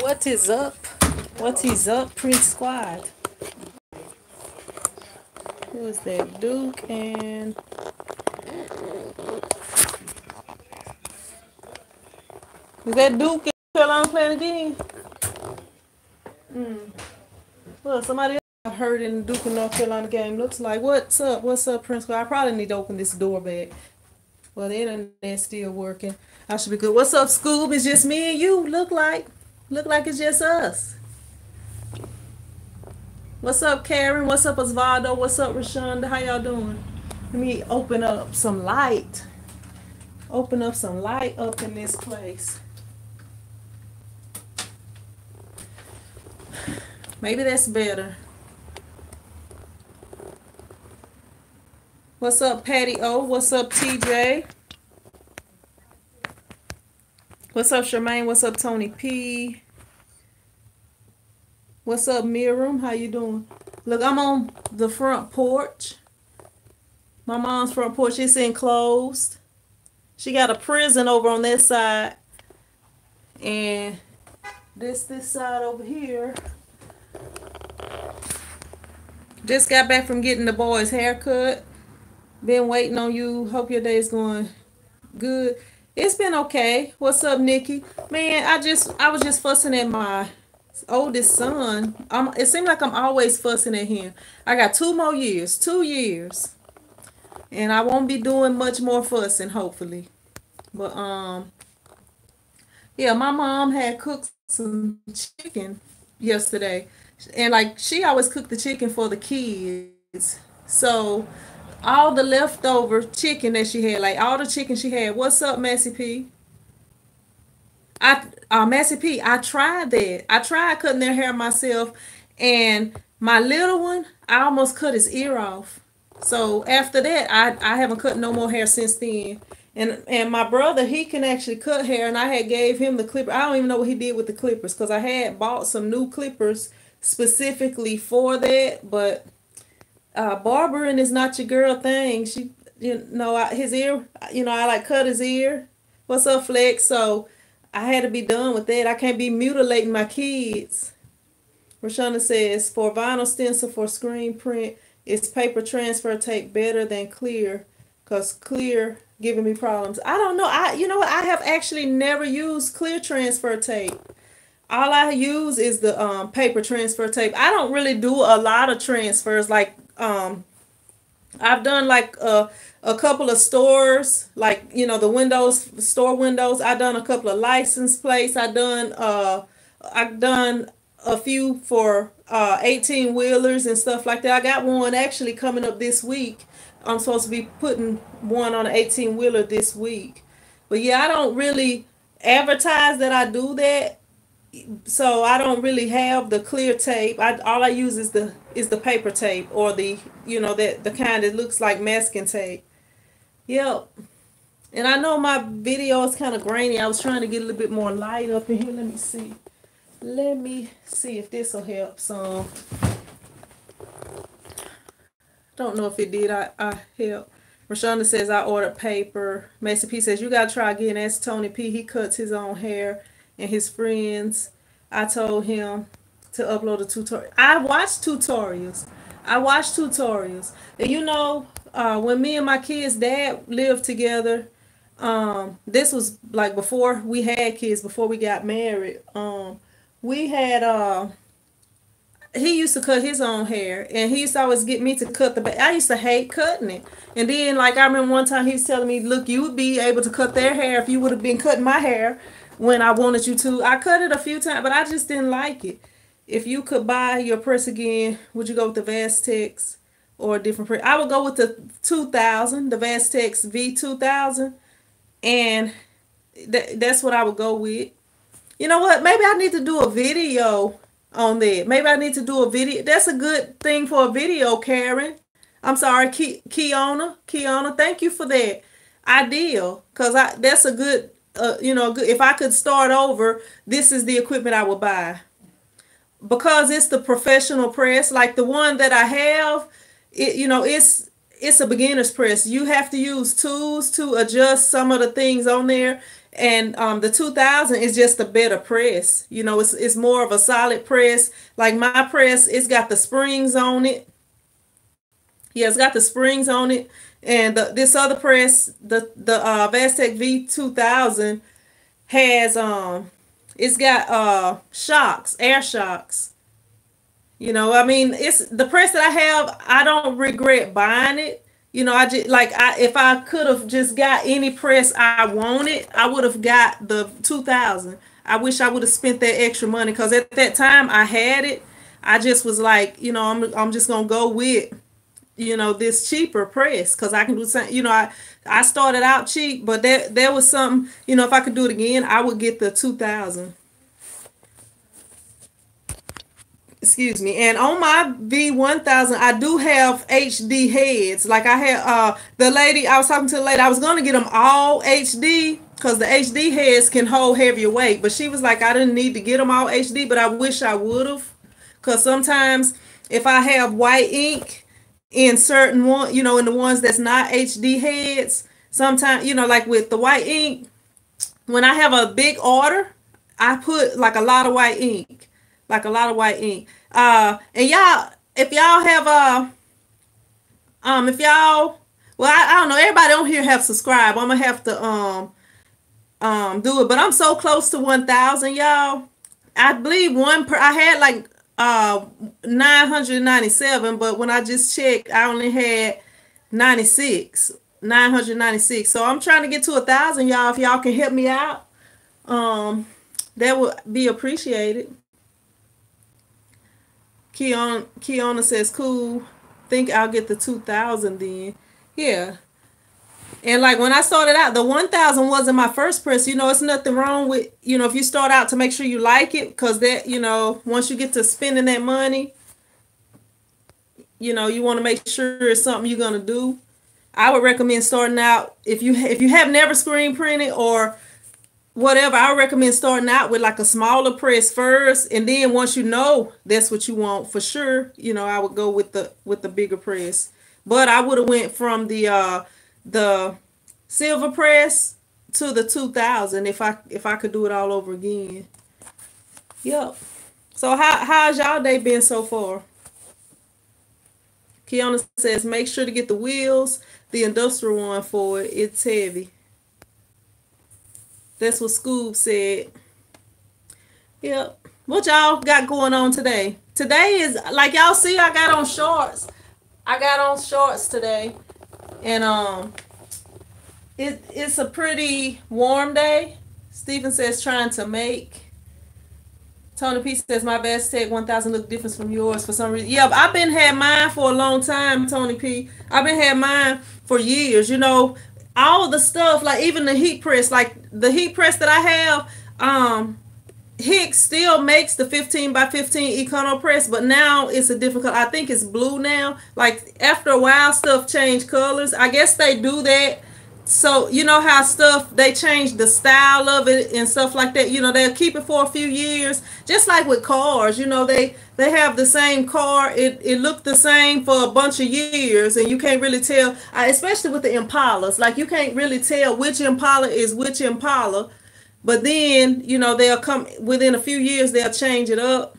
What is up? What is up, Prince Squad? Who is that? Duke and is that Duke and Carolina playing again? Well, somebody else I heard in the Duke and North Carolina game looks like. What's up? What's up, Prince Squad? I probably need to open this door back. Well, the internet's still working. I should be good. What's up, Scoob? It's just me and you. Look like it's just us. What's up, Karen? What's up, Osvaldo? What's up, Rashonda? How y'all doing? Let me open up some light. Open up some light up in this place. Maybe that's better. What's up, Patty O? What's up, TJ? What's up, Charmaine? What's up, Tony P? What's up, Miriam? How you doing? Look, I'm on the front porch. My mom's front porch. It's enclosed. She got a prison over on that side. And this side over here. Just got back from getting the boys' haircut. Been waiting on you. Hope your day's going good. It's been okay. What's up, Nikki? Man, I was just fussing at my oldest son. It seems like I'm always fussing at him. I got 2 more years. 2 years. And I won't be doing much more fussing, hopefully. But yeah, my mom had cooked some chicken yesterday. And like she always cooked the chicken for the kids. So all the leftover chicken that she had, like all the chicken she had. What's up, Massey P? Massey P, I tried that. I tried cutting their hair myself, and my little one, I almost cut his ear off. So after that, I haven't cut no more hair since then. And my brother, he can actually cut hair, and I had gave him the clipper. I don't even know what he did with the clippers because I had bought some new clippers specifically for that. But barbering is not your girl thing. She, his ear, I like cut his ear. What's up, Flex? So I had to be done with that. I can't be mutilating my kids. Rashonda says, for vinyl stencil for screen print, is paper transfer tape better than clear? Because clear giving me problems. I don't know. You know what? I have actually never used clear transfer tape. All I use is the paper transfer tape. I don't really do a lot of transfers. Like I've done like a couple of stores, like the windows, store windows. I've done a couple of license plates. I've done a few for 18 wheelers and stuff like that. I got one actually coming up this week. I'm supposed to be putting one on an 18 wheeler this week. But yeah, I don't really advertise that I do that. So I don't really have the clear tape. All I use is the paper tape, or the the kind that looks like masking tape. Yep. And I know my video is kind of grainy. I was trying to get a little bit more light up in here. Let me see. Let me see if this will help some. Don't know if it did. I help. Rashonda says I ordered paper. Macy P says you gotta try again. Ask Tony P. He cuts his own hair and his friends. I told him to upload a tutorial. I watch tutorials. And when me and my kids' dad lived together, this was like before we had kids, before we got married. We had he used to cut his own hair, and he used to always get me to cut the back. I used to hate cutting it. And then, like, I remember one time he was telling me, look, you would be able to cut their hair if you would have been cutting my hair when I wanted you to. I cut it a few times, but I just didn't like it. If you could buy your press again, would you go with the Vastex or a different press? I would go with the 2000, the Vastex V2000, and that's what I would go with. You know what? Maybe I need to do a video on that. Maybe I need to do a video. That's a good thing for a video, Karen. I'm sorry, Kiona. Thank you for that idea, because that's a good, good. If I could start over, this is the equipment I would buy, because it's the professional press. Like the one that I have, it's a beginner's press. You have to use tools to adjust some of the things on there. And the 2000 is just a better press. You know, it's more of a solid press. Like my press, it's got the springs on it. Yeah, it's got the springs on it. And this other press, the Vastec V2000 has it's got shocks, air shocks. You know, I mean, it's the press that I have. I don't regret buying it. You know, I just like if I could have just got any press I wanted, I would have got the 2000. I wish I would have spent that extra money because at that time I had it. I just was like, you know, I'm just gonna go with, you know, this cheaper press because I can do something. You know, I started out cheap, but there was something. You know, if I could do it again, I would get the 2000. Excuse me. And on my V1000, I do have HD heads. Like I had the lady, I was talking to the lady, I was going to get them all HD because the HD heads can hold heavier weight. But she was like, I didn't need to get them all HD, but I wish I would have. Because sometimes if I have white ink in certain one, you know, in the ones that's not HD heads, sometimes, you know, like with the white ink, when I have a big order, I put like a lot of white ink, like a lot of white ink. And y'all, if y'all have if y'all, well, I don't know, everybody on here have subscribed. I'm gonna have to do it, but I'm so close to 1,000, y'all. I believe I had like 997, but when I just checked, I only had 996. So I'm trying to get to 1,000, y'all. If y'all can help me out, that would be appreciated. Kiona says, cool. Think I'll get the 2000 then. Yeah. And like when I started out, the 1000 wasn't my first press. You know, it's nothing wrong with, you know, if you start out to make sure you like it, because that, you know, once you get to spending that money, you know, you want to make sure it's something you're going to do. I would recommend starting out, if you have never screen printed or whatever, I recommend starting out with like a smaller press first, and then once you know that's what you want for sure, you know, I would go with the bigger press. But I would have went from the silver press to the 2000 if I could do it all over again. Yep. So how's y'all day been so far? Kiana says, make sure to get the wheels, the industrial one for it. It's heavy. That's what Scoob said. Yep. What y'all got going on today? Today is, like y'all see, I got on shorts. I got on shorts today. And it's a pretty warm day. Stephen says trying to make. Tony P says my Vastec 1000 look different from yours for some reason. Yeah, I've been had mine for a long time, Tony P. I've been had mine for years. You know, all the stuff, like even the heat press, like the heat press that I have, Hicks still makes the 15 by 15 Econo press, but now it's a different color. I think it's blue now. Like after a while, stuff changed colors. I guess they do that. So you know how stuff, they change the style of it and stuff like that. You know, they'll keep it for a few years, just like with cars. You know, they have the same car. It looked the same for a bunch of years, and you can't really tell. Especially with the Impalas, like you can't really tell which Impala is which Impala. But then, you know, they'll come within a few years, they'll change it up.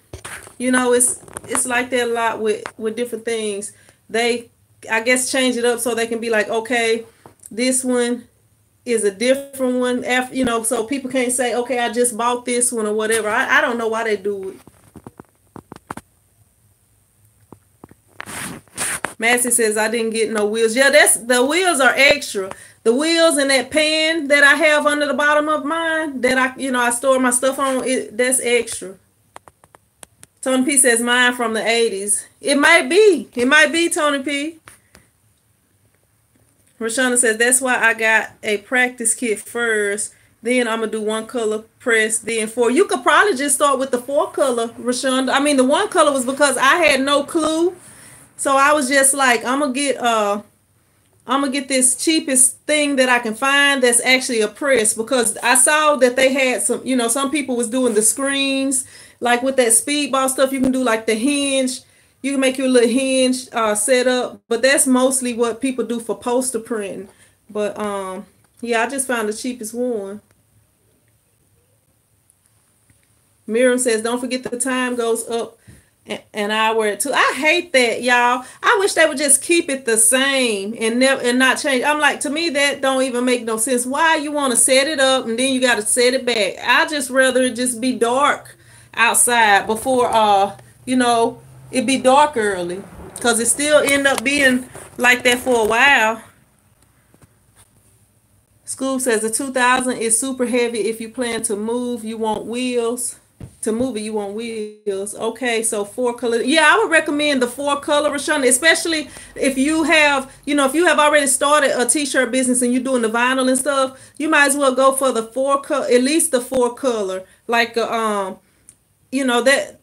You know, it's like that a lot with different things. They, I guess, change it up so they can be like, okay, this one is a different one. After, you know, so people can't say, okay, I just bought this one or whatever. I don't know why they do it. Massey says I didn't get no wheels. Yeah, the wheels are extra. The wheels and that pan that I have under the bottom of mine that I store my stuff on, that's extra. Tony P says mine from the 80s. It might be. It might be, Tony P. Rashana says that's why I got a practice kit first. Then I'm going to do one color press, then four. You could probably just start with the 4 color, Rashana. I mean, the 1 color was because I had no clue. So I was just like, I'm gonna get this cheapest thing that I can find that's actually a press, because I saw that they had some people was doing the screens, like with that speedball stuff. You can do like the hinge. You can make your little hinge set up, but that's mostly what people do for poster printing. But yeah, I just found the cheapest one. Miriam says, don't forget the time goes up an hour or two. I hate that, y'all. I wish they would just keep it the same and never and not change. I'm like, to me, that don't even make no sense. Why you want to set it up and then you got to set it back? I just rather it just be dark outside before you know, it be dark early, because it still end up being like that for a while. School says the 2000 is super heavy. If you plan to move, you want wheels. To move it, you want wheels. Okay, so 4 color. Yeah, I would recommend the 4 color, Rashonda, especially if you have, if you have already started a t-shirt business and you're doing the vinyl and stuff, you might as well go for the 4 color, at least the 4 color. Like that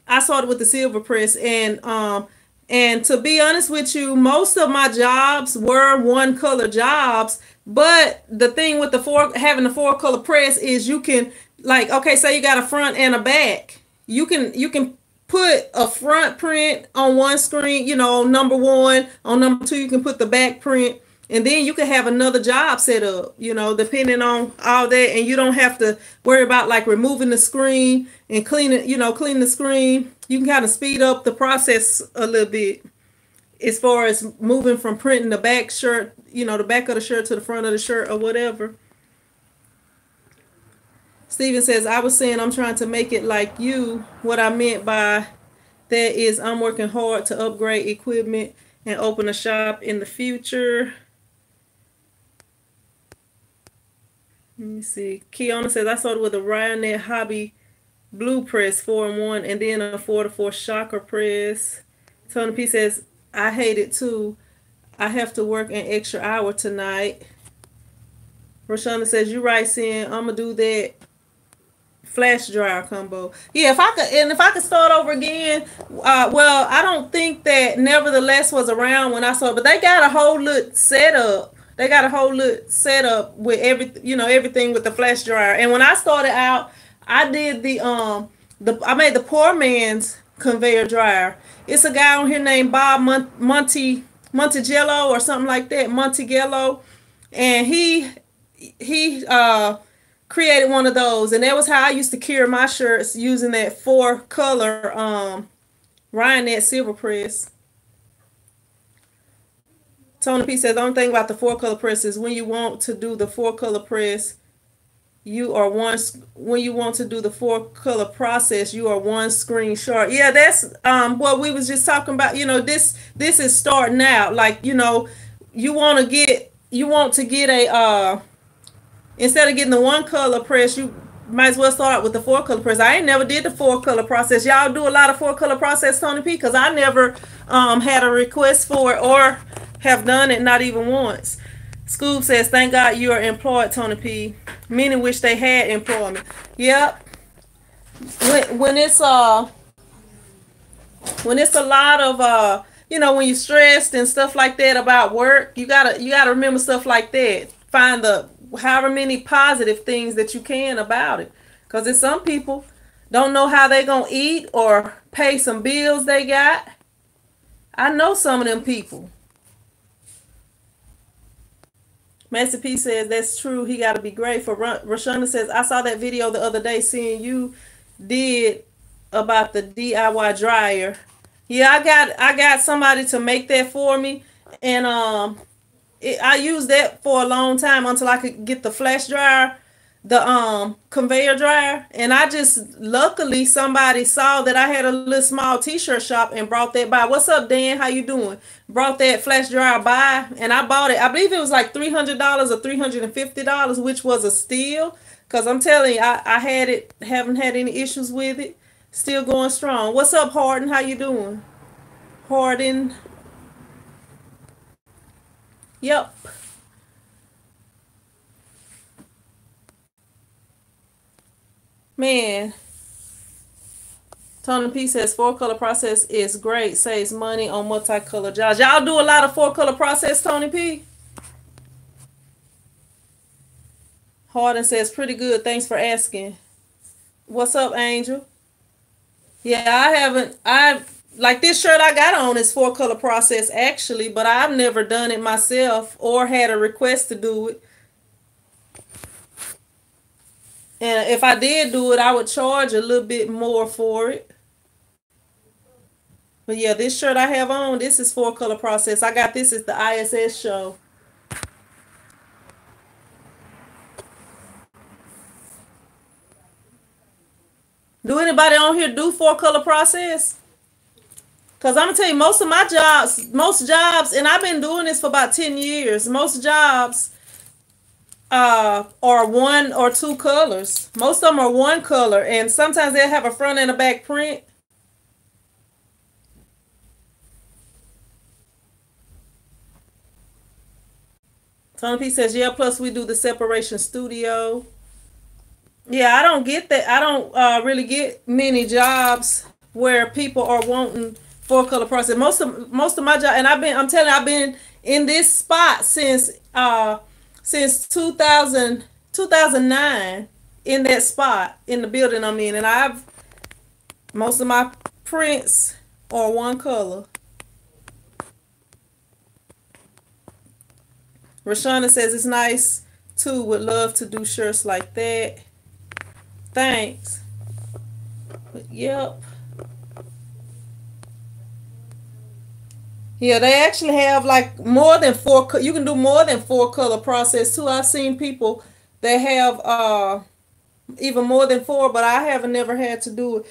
I started with the silver press, and to be honest with you, most of my jobs were 1 color jobs. But the thing with having the 4 color press is you can, like, okay, say you got a front and a back. You can put a front print on one screen, on number 1. On number 2, you can put the back print. And then you can have another job set up, depending on all that. And you don't have to worry about like removing the screen and cleaning the screen. You can kind of speed up the process a little bit as far as moving from printing the back shirt, the back of the shirt to the front of the shirt or whatever. Steven says, I was saying I'm trying to make it like you. What I meant by that is I'm working hard to upgrade equipment and open a shop in the future. Let me see. Kiana says, I started with a Ryonet Hobby Blue Press 4-in-1 and then a 4-to-4 Shocker Press. Tony P says, I hate it too. I have to work an extra hour tonight. Rashonda says, you right, Sin. I'm going to do that flash dryer combo. Yeah, if I could start over again, well, I don't think that Nevertheless was around when I saw it, but they got a whole little setup. They got a whole little setup with everything with the flash dryer. And when I started out, I did I made the poor man's conveyor dryer. It's a guy on here named Bob Montigello or something like that, Montigello, and he created one of those, and that was how I used to cure my shirts, using that 4-color Ryonet silver press. Tony P says, the only thing about the 4-color press is when you want to do the 4-color press, when you want to do the 4-color process, you are 1 screen short. Yeah, that's what we was just talking about. This is starting out. Like, you want to get a instead of getting the 1-color press, you might as well start out with the 4-color press. I ain't never did the 4-color process. Y'all do a lot of 4-color process, Tony P, because I never had a request for it or have done it, not even once. Scoob says, thank God you are employed, Tony P. Many wish they had employment. Yep. When it's a lot of when you're stressed and stuff like that about work, you gotta remember stuff like that. Find the however many positive things that you can about it. Because if some people don't know how they gonna eat or pay some bills they got. I know some of them people. Master P says, that's true. He got to be grateful. Rashonda says, I saw that video the other day seeing you did about the DIY dryer. Yeah, I got somebody to make that for me. And I used that for a long time until I could get the flash dryer, the conveyor dryer. And I just, luckily, somebody saw that I had a little small t-shirt shop and brought that by. What's up, Dan? How you doing? Brought that flash dryer by, and I bought it. I believe it was like $300 or $350, which was a steal. Because I'm telling you, I had it, haven't had any issues with it. Still going strong. What's up, Harden? How you doing? Harden. Yep. Man. Tony P says 4-color process is great. Saves money on multicolor jobs. Y'all do a lot of 4-color process, Tony P? Harden says pretty good. Thanks for asking. What's up, Angel? Yeah, like this shirt I got on is 4-color process actually, but I've never done it myself or had a request to do it. And if I did do it, I would charge a little bit more for it. But yeah, this shirt I have on, this is 4 color process. I got this at the ISS show. Do anybody on here do 4 color process? Cause I'm gonna tell you, most jobs, and I've been doing this for about 10 years. Most jobs are 1 or 2 colors. Most of them are 1 color, and sometimes they'll have a front and a back print. Tony P says, yeah. Plus, we do the separation studio. Yeah, I don't get that. I don't really get many jobs where people are wanting 4 color process. Most of my job, and I'm telling you, I've been in this spot since 2009 in that spot in the building I'm in, and most of my prints are 1 color. Rashonda says it's nice too. Would love to do shirts like that. Thanks. But, yep. Yeah, they actually have like more than 4. You can do more than 4 color process too. I've seen people that have even more than 4, but I haven't never had to do it.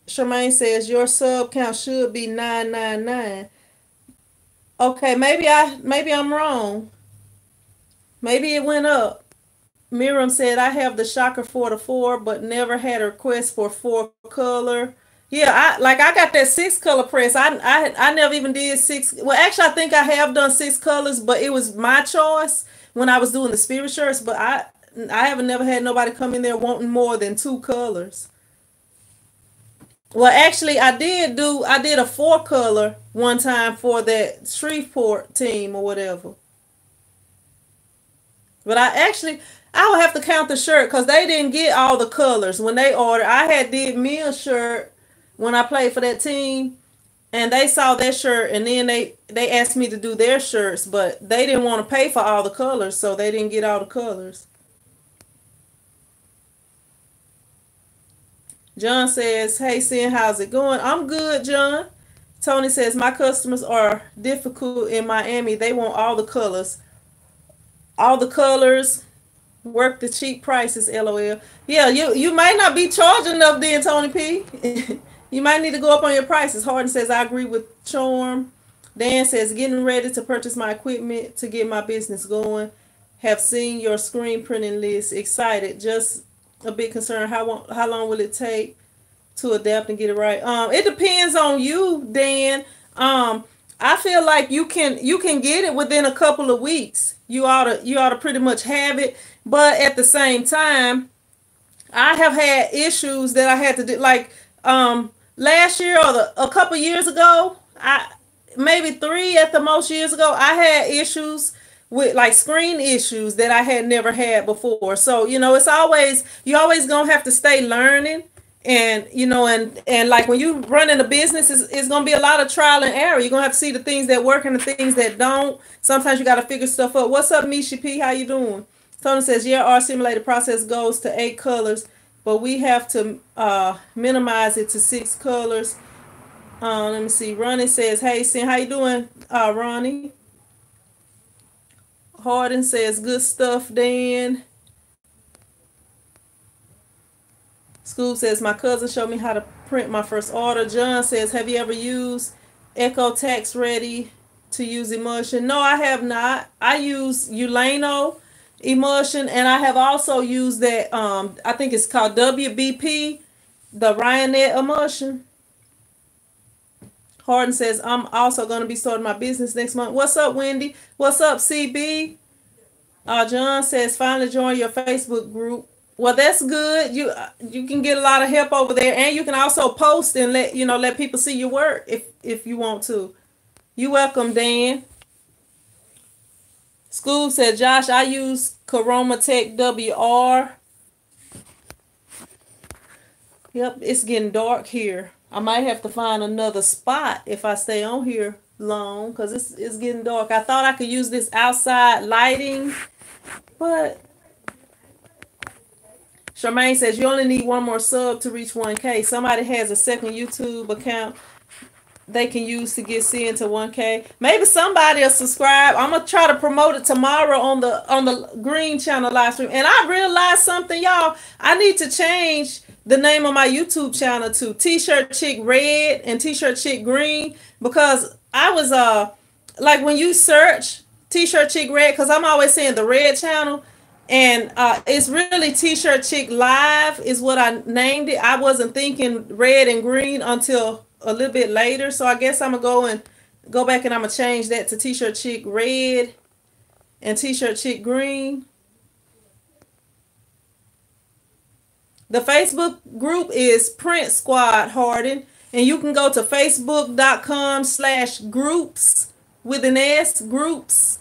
Charmaine says your sub count should be 999. Okay, maybe I'm wrong. Maybe it went up. Miriam said I have the shocker for the 4, but never had a request for 4 color. Yeah, I got that 6 color press. I never even did 6. Well, actually, I think I have done 6 colors, but it was my choice when I was doing the spirit shirts. But I haven't never had nobody come in there wanting more than 2 colors. Well, actually, I did a 4 color one time for that Shreveport team or whatever. But I would have to count the shirt because they didn't get all the colors when they ordered. I had did me a shirt when I played for that team, and they saw that shirt, and then they asked me to do their shirts, but they didn't want to pay for all the colors, so they didn't get all the colors. John says, hey, Sin, how's it going? I'm good, John. Tony says, my customers are difficult in Miami. They want all the colors. All the colors, work the cheap prices, LOL. Yeah, you might not be charging enough then, Tony P. You might need to go up on your prices. Harden says, I agree with Charm. Dan says, getting ready to purchase my equipment to get my business going. Have seen your screen printing list. Excited. Just a bit concerned. How long will it take to adapt and get it right? It depends on you, Dan. I feel like you can get it within a couple of weeks. You ought to pretty much have it. But at the same time, I have had issues that I had to do, like last year or a couple years ago. Maybe 3 at the most years ago, I had issues with like screen issues that I had never had before. So, it's you always gonna have to stay learning. And and like when you run in a business, it's gonna be a lot of trial and error. You're gonna have to see the things that work and the things that don't. Sometimes you gotta figure stuff out. What's up, Misha P? How you doing? Tony says, yeah, our simulated process goes to 8 colors, but we have to minimize it to 6 colors. Let me see. Ronnie says, hey, Sin, how you doing, Ronnie? Harden says, good stuff, Dan. School says, my cousin showed me how to print my first order. John says, have you ever used Echo Text Ready to use emulsion? No, I have not. I use Ulano emulsion, and I have also used that, I think it's called WBP, the Ryonet emulsion. Harden says, I'm also going to be starting my business next month. What's up, Wendy? What's up, CB? John says, finally join your Facebook group. Well, that's good. You can get a lot of help over there, and you can also post and let people see your work if you want to. You welcome, Dan. School said, Josh, I use Chromatech WR. Yep, it's getting dark here. I might have to find another spot if I stay on here long because it's getting dark. I thought I could use this outside lighting, but Charmaine says you only need one more sub to reach 1K. Somebody has a second YouTube account they can use to get sent to 1K. Maybe somebody will subscribe. I'm gonna try to promote it tomorrow on the Green Channel live stream. And I realized something, y'all. I need to change the name of my YouTube channel to T-shirt Chick Red and T-shirt Chick Green, because I was like when you search T-shirt Chick Red, because I'm always saying the red channel, and it's really T-shirt Chick Live is what I named it. I wasn't thinking red and green until a little bit later, so I guess I'm gonna go back and I'm gonna change that to T-shirt Chick Red and T-shirt Chick Green. The Facebook group is Print Squad Harden, and you can go to facebook.com/groups with an S, groups.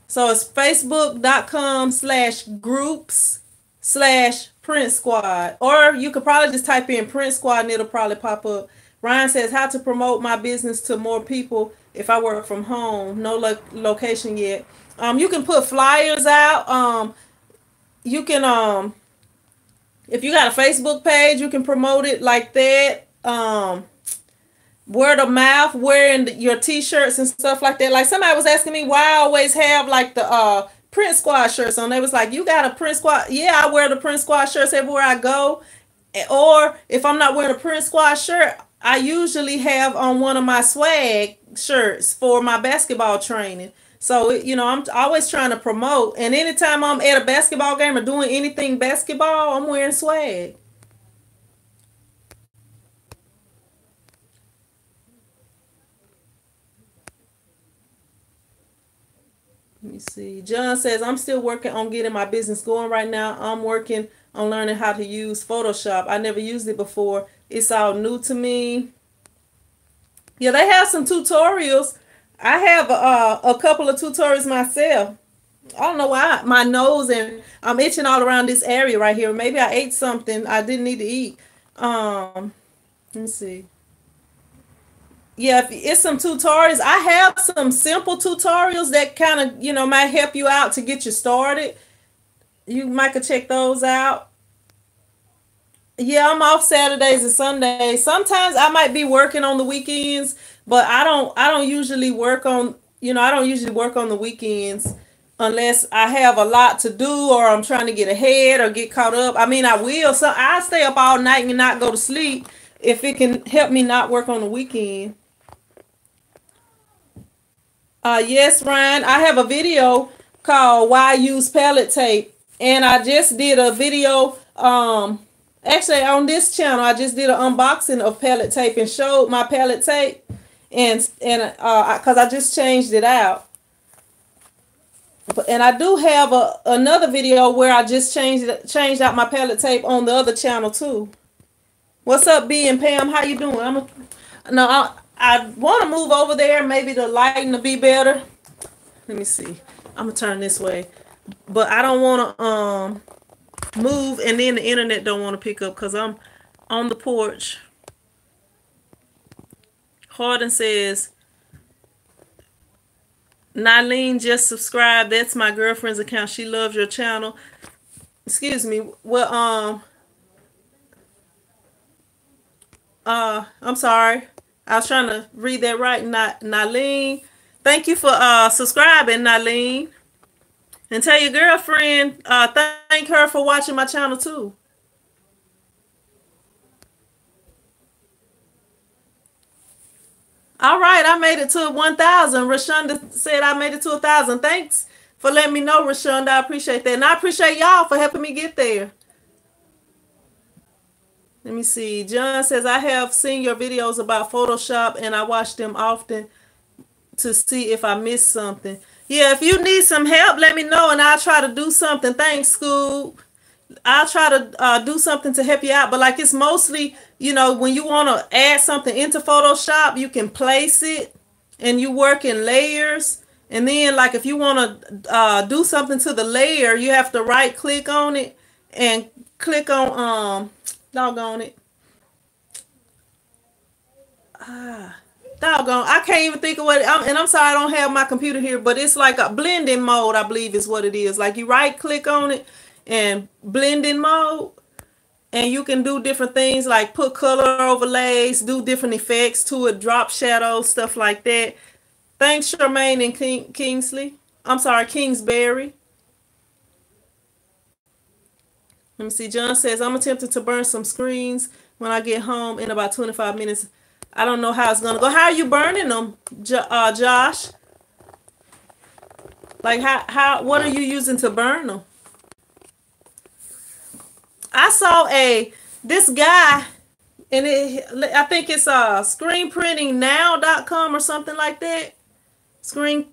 So it's facebook.com/groups/Print Squad. Or you could probably just type in Print Squad and it'll probably pop up. Ryan says, how to promote my business to more people if I work from home. No location yet. You can put flyers out. You can, if you got a Facebook page, you can promote it like that. Word of mouth, wearing your t-shirts and stuff like that. Like somebody was asking me why I always have like the Print Squad shirts on. They was like, you got a Print Squad? Yeah, I wear the Print Squad shirts everywhere I go. Or if I'm not wearing a Print Squad shirt, I usually have on one of my swag shirts for my basketball training. So, you know, I'm always trying to promote. And anytime I'm at a basketball game or doing anything basketball, I'm wearing swag. Let me see. John says, I'm still working on getting my business going right now. I'm working on learning how to use Photoshop. I never used it before. It's all new to me. Yeah, they have some tutorials. I have a couple of tutorials myself. I don't know why my nose and I'm itching all around this area right here. Maybe I ate something I didn't need to eat. Let me see. Yeah, it's some tutorials. I have some simple tutorials that kind of, you know, might help you out to get you started. You might could check those out. Yeah, I'm off Saturdays and Sundays. Sometimes I might be working on the weekends, but I don't usually work on, you know, I don't usually work on the weekends unless I have a lot to do or I'm trying to get ahead or get caught up. I mean, I will. So I stay up all night and not go to sleep if it can help me not work on the weekend. Yes, Ryan, I have a video called Why Use Palette Tape. And I just did a video, actually on this channel, I just did an unboxing of palette tape and showed my palette tape. And because I just changed it out. And I do have another video where I just changed out my palette tape on the other channel too. What's up, B and Pam? How you doing? I want to move over there. Maybe the lighting will be better. Let me see. I'm gonna turn this way, but I don't want to move and then the internet don't want to pick up because I'm on the porch. Harden says, Nylene just subscribed. That's my girlfriend's account. She loves your channel. Excuse me. Well, I'm sorry. I was trying to read that right. Nylene. Thank you for subscribing, Nylene. And tell your girlfriend, thank her for watching my channel too. All right, I made it to 1,000. Rashonda said I made it to 1,000. Thanks for letting me know, Rashonda. I appreciate that. And I appreciate y'all for helping me get there. Let me see. John says, I have seen your videos about Photoshop and I watch them often to see if I missed something. Yeah, if you need some help, let me know and I'll try to do something. Thanks, Scoop. I'll try to do something to help you out. But like it's mostly, you know, when you want to add something into Photoshop, you can place it and you work in layers. And then like if you want to do something to the layer, you have to right click on it and click on doggone it. Doggone, I can't even think of what and I'm sorry I don't have my computer here, but it's like a blending mode, I believe is what it is. Like you right click on it and blending mode. And you can do different things like put color overlays, do different effects to it, drop shadows, stuff like that. Thanks, Charmaine and Kingsley. I'm sorry, Kingsbury. Let me see. John says, I'm attempting to burn some screens when I get home in about 25 minutes. I don't know how it's going to go. How are you burning them, Josh? Like, what are you using to burn them? I saw this guy, and I think it's screenprintingnow.com or something like that. I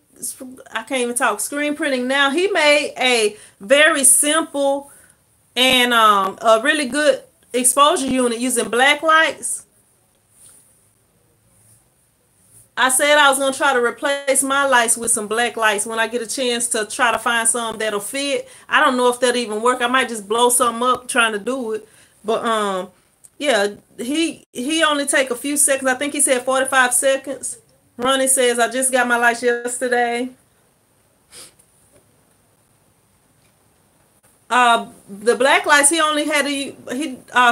can't even talk. Screen Printing Now. He made a very simple and a really good exposure unit using black lights. I said I was going to try to replace my lights with some black lights when I get a chance to try to find some that'll fit. I don't know if that'll even work. I might just blow something up trying to do it. But yeah, he only take a few seconds. I think he said 45 seconds. Ronnie says, I just got my lights yesterday. The black lights, he only had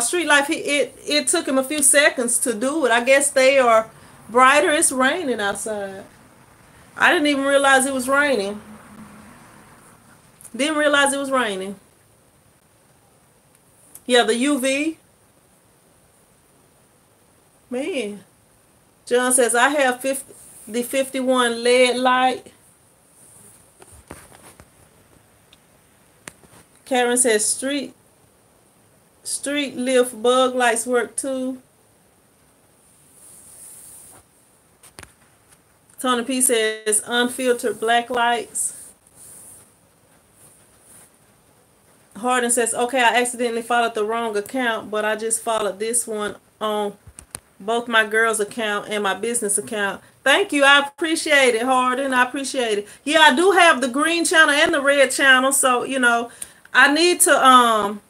street light. It took him a few seconds to do it. I guess they are brighter. It's raining outside. I didn't even realize it was raining. Didn't realize it was raining. Yeah, the UV. Man. John says, I have the 51 LED light. Karen says, street lift bug lights work too. Tony P says, unfiltered black lights. Harden says, okay, I accidentally followed the wrong account, but I just followed this one on both my girls' account and my business account. Thank you. I appreciate it, Harden. I appreciate it. Yeah, I do have the green channel and the red channel. So, you know, I need to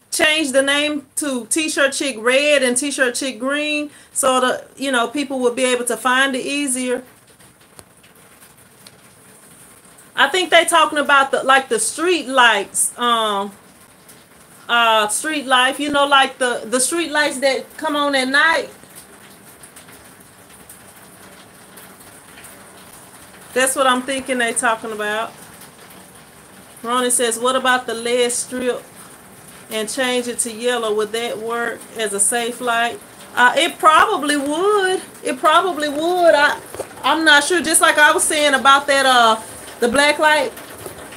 change the name to T-shirt Chick Red and T-shirt Chick Green so that, you know, people will be able to find it easier. I think they talking about the street lights, street life, you know, like the street lights that come on at night. That's what I'm thinking they talking about. Ronnie says, what about the LED strip and change it to yellow? Would that work as a safe light? It probably would. It probably would. I'm not sure. Just like I was saying about that the black light,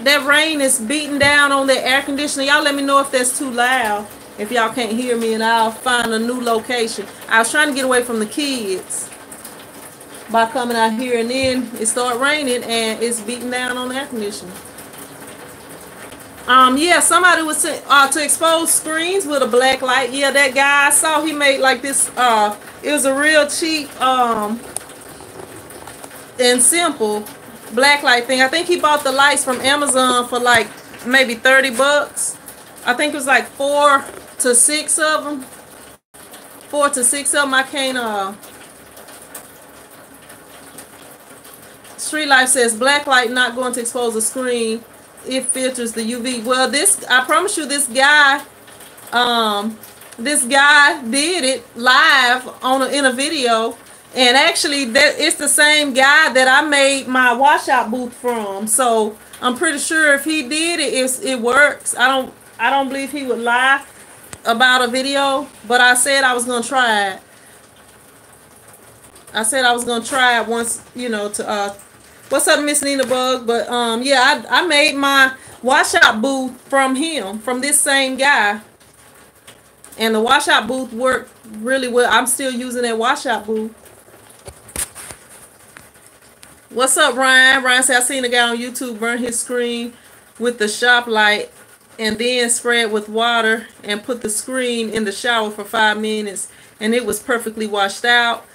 that rain is beating down on the air conditioner. Y'all let me know if that's too loud, if y'all can't hear me, and I'll find a new location. I was trying to get away from the kids by coming out here, and then it started raining and it's beating down on the air conditioner. Yeah, somebody was to expose screens with a black light. Yeah, that guy I saw, he made like this, it was a real cheap and simple black light thing. I think he bought the lights from Amazon for like maybe 30 bucks. I think it was like 4 to 6 of them. 4 to 6 of them. I can't, Street Life says black light not going to expose the screen. It filters the UV. Well, I promise you, this guy did it live in a video, and actually it's the same guy that I made my washout booth from. So I'm pretty sure if he did it, it works. I don't believe he would lie about a video, but I said I was gonna try it. I said I was gonna try it once, you know, to what's up, Miss Nina Bug? But yeah, I made my washout booth from this same guy, and the washout booth worked really well. I'm still using that washout booth. What's up, Ryan? Ryan said, I seen a guy on YouTube burn his screen with the shop light and then spread with water and put the screen in the shower for 5 minutes, and it was perfectly washed out.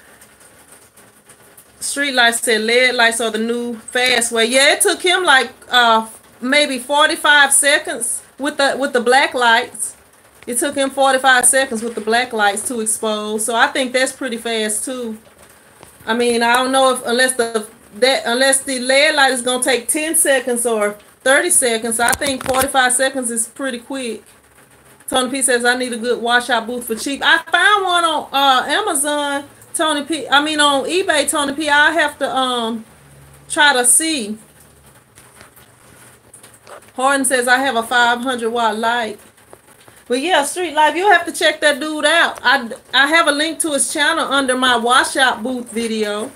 Street Lights said LED lights are the new fast way. Yeah, it took him like maybe 45 seconds with the black lights. It took him 45 seconds with the black lights to expose. So I think that's pretty fast too. I mean, I don't know if unless the LED light is gonna take 10 seconds or 30 seconds. I think 45 seconds is pretty quick. Tony P says I need a good washout booth for cheap. I found one on Amazon. Tony P. I mean on eBay. Tony P. I have to try to see. Horton says I have a 500-watt light. But yeah, Street Life, you have to check that dude out. I have a link to his channel under my washout booth video.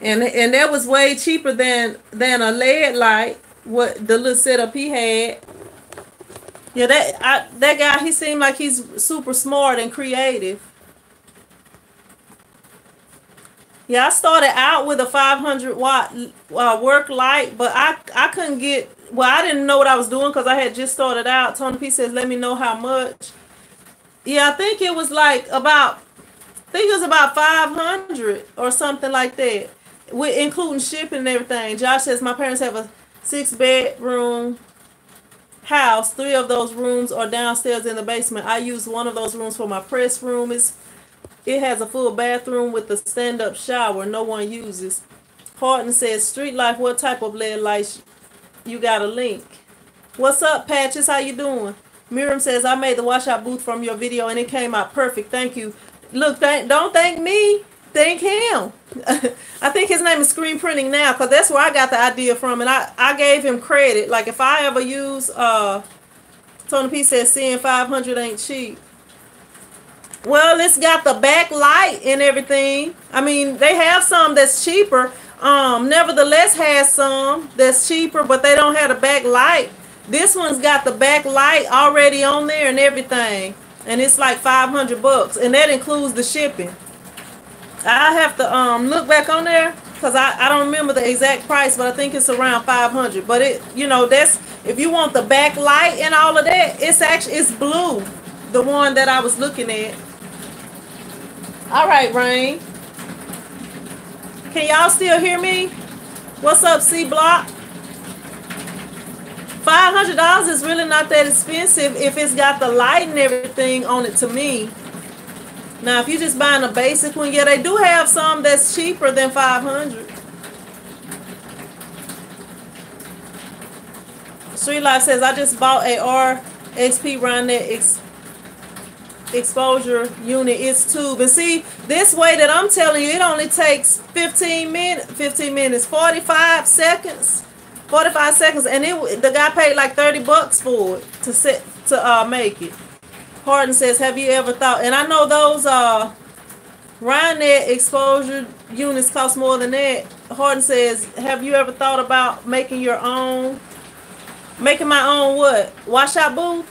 And that was way cheaper than a LED light. What the little setup he had. Yeah, that guy, he seemed like he's super smart and creative. Yeah, I started out with a 500-watt work light, but I couldn't get. Well, I didn't know what I was doing because I had just started out. Tony P says, "Let me know how much." Yeah, I think it was like about 500 or something like that, with including shipping and everything. Josh says my parents have a 6-bedroom house. 3 of those rooms are downstairs in the basement. I use one of those rooms for my press room. It has a full bathroom with a stand-up shower no one uses. Horton says, Street Life, what type of LED lights you got a link? What's up, Patches? How you doing? Miriam says, I made the washout booth from your video and it came out perfect. Thank you. Look, don't thank me. Thank him. I think his name is Screen Printing Now because that's where I got the idea from. And I gave him credit. Like if I ever use, Tony P says, seeing 500 ain't cheap. Well, it's got the backlight and everything. I mean, they have some that's cheaper. Nevertheless has some that's cheaper, but they don't have the backlight. This one's got the backlight already on there and everything. And it's like $500. And that includes the shipping. I have to look back on there because I don't remember the exact price, but I think it's around 500. But it, you know, that's if you want the backlight and all of that, it's blue. The one that I was looking at. All right, Rain. Can y'all still hear me? What's up, C Block? $500 is really not that expensive if it's got the light and everything on it to me. Now, if you're just buying a basic one, yeah, they do have some that's cheaper than 500. Street Life says, I just bought a RXP Ronet exposure unit. It's tube. And see, this way that I'm telling you, it only takes 15 minutes, 45 seconds. 45 seconds. And the guy paid like $30 for it to make it. Horton says, have you ever thought, and I know those Ronet exposure units cost more than that. Horton says, have you ever thought about making my own what? Washout booth?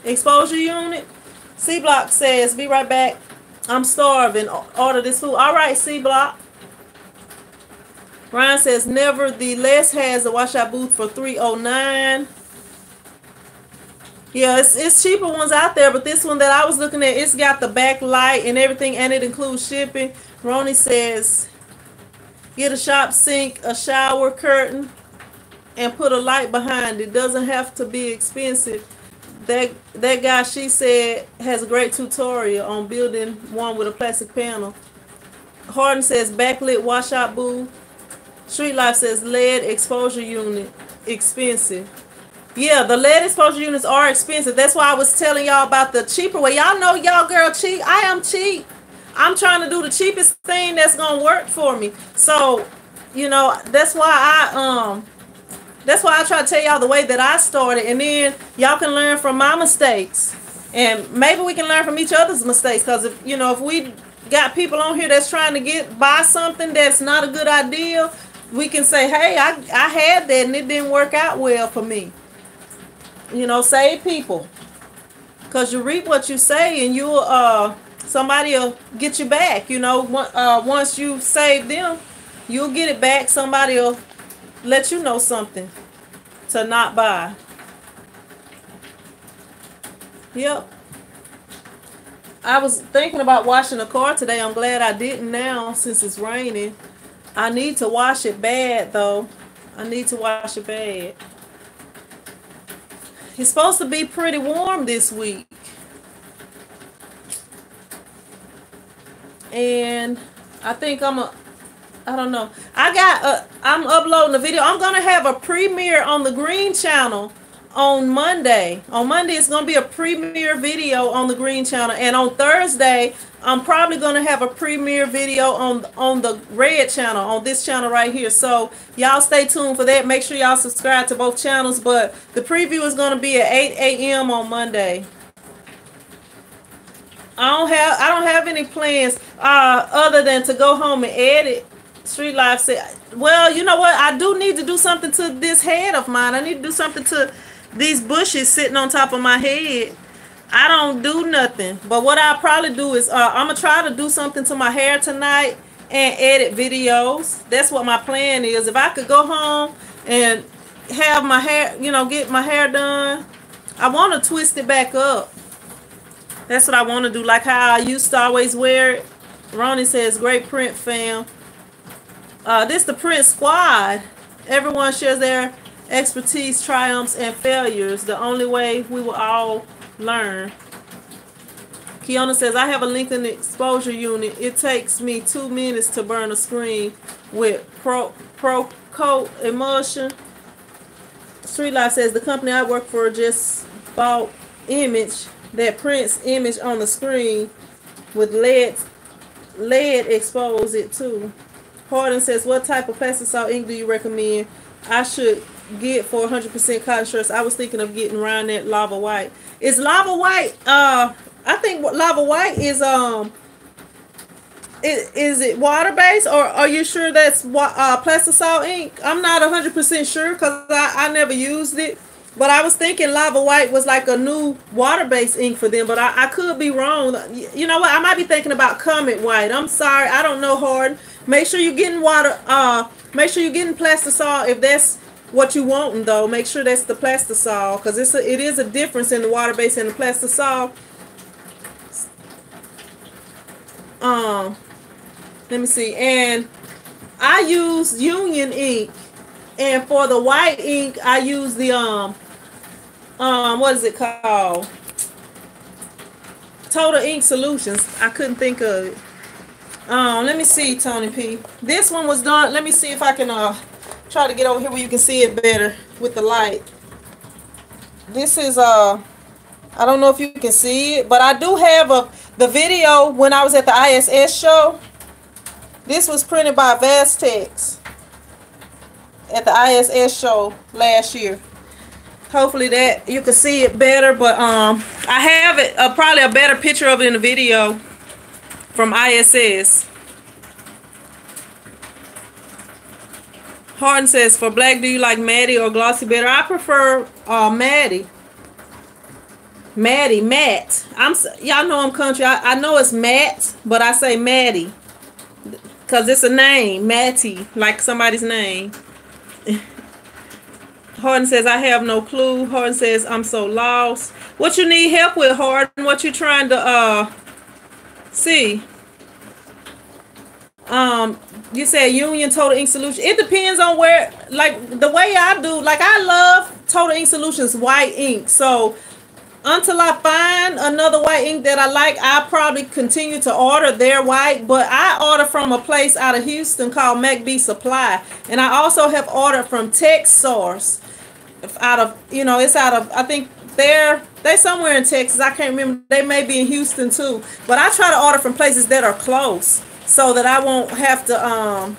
Exposure unit? C Block says, be right back. I'm starving. Order this food. All right, C Block. Ryan says, nevertheless has a washout booth for $309. Yeah, it's cheaper ones out there, but this one that I was looking at, it's got the backlight and everything, and it includes shipping. Ronnie says, get a shop sink, a shower curtain, and put a light behind it. Doesn't have to be expensive. That guy, she said, has a great tutorial on building one with a plastic panel. Harden says, backlit washout booth. Street Life says, LED exposure unit, expensive. Yeah, the LED exposure units are expensive. That's why I was telling y'all about the cheaper way. Y'all know y'all girl cheap. I am cheap. I'm trying to do the cheapest thing that's gonna work for me. So, you know, that's why I try to tell y'all the way that I started, and then y'all can learn from my mistakes, and maybe we can learn from each other's mistakes. Because if we got people on here that's trying to buy something that's not a good idea, we can say, hey, I had that and it didn't work out well for me. Save people, because you reap what you say, and somebody will get you back. Once you save them, you'll get it back. Somebody will let you know something to not buy. Yep. I was thinking about washing the car today. I'm glad I didn't now since it's raining. I need to wash it bad, though. I need to wash it bad. It's supposed to be pretty warm this week. And I think I'm I don't know. I'm uploading a video. I'm gonna have a premiere on the Green channel on Monday. On Monday, it's gonna be a premiere video on the Green channel, and on Thursday, I'm probably gonna have a premiere video on the Red channel, on this channel right here. So y'all stay tuned for that. Make sure y'all subscribe to both channels. But the preview is gonna be at 8 a.m. on Monday. I don't have any plans other than to go home and edit. Street Life said, well, you know what? I do need to do something to this head of mine. I need to do something to these bushes sitting on top of my head. I don't do nothing. But what I'll probably do is I'm going to try to do something to my hair tonight and edit videos. That's what my plan is. If I could go home and have my hair, get my hair done, I want to twist it back up. That's what I want to do, like how I used to always wear it. Ronnie says, great print, fam. This the print squad. Everyone shares their expertise, triumphs, and failures. The only way we will all learn. Kiana says, I have a lengthened exposure unit. It takes me 2 minutes to burn a screen with Pro Coat Emulsion. Street Life says, the company I work for just bought Image that prints image on the screen with lead expose it too. Harden says, what type of plastic ink do you recommend I should get for 100% cotton shirts? I was thinking of getting around that Lava White. Is Lava White, I think Lava White is it water based, or are you sure that's plastic ink? I'm not 100% sure because I never used it. But I was thinking Lava White was like a new water-based ink for them, but I could be wrong. You know what? I might be thinking about Comet White. I'm sorry, I don't know, Harden. Make sure you're getting make sure you're getting plastisol if that's what you want, though. Make sure that's the plastisol, because it is a difference in the water-based and the plastisol. Let me see. And I use Union ink. And for the white ink, I use the what is it called? Total Ink Solutions. I couldn't think of it. Let me see, Tony P. This one was done. Let me see if I can try to get over here where you can see it better with the light. This is I don't know if you can see it, but I do have the video when I was at the ISS show. This was printed by Vastex at the ISS show last year. Hopefully that you can see it better, but I have it probably a better picture of it in the video from ISS. Harden says, for black, do you like matte or glossy better? I prefer matte. Matte. Y'all know I'm country. I know it's matte, but I say matte because it's a name, Matty, like somebody's name. Harden says, I have no clue. Harden says, I'm so lost. What you need help with, Harden? What you trying to see? You said Union Total Ink Solution. It depends on where, like the way I do, like I love Total Ink Solutions white ink. So until I find another white ink that I like, I'll probably continue to order their white. But I order from a place out of Houston called MacB Supply. And I also have ordered from TexSource. Out of, it's out of, I think they somewhere in Texas. I can't remember. They may be in Houston too. But I try to order from places that are close so that I won't have to,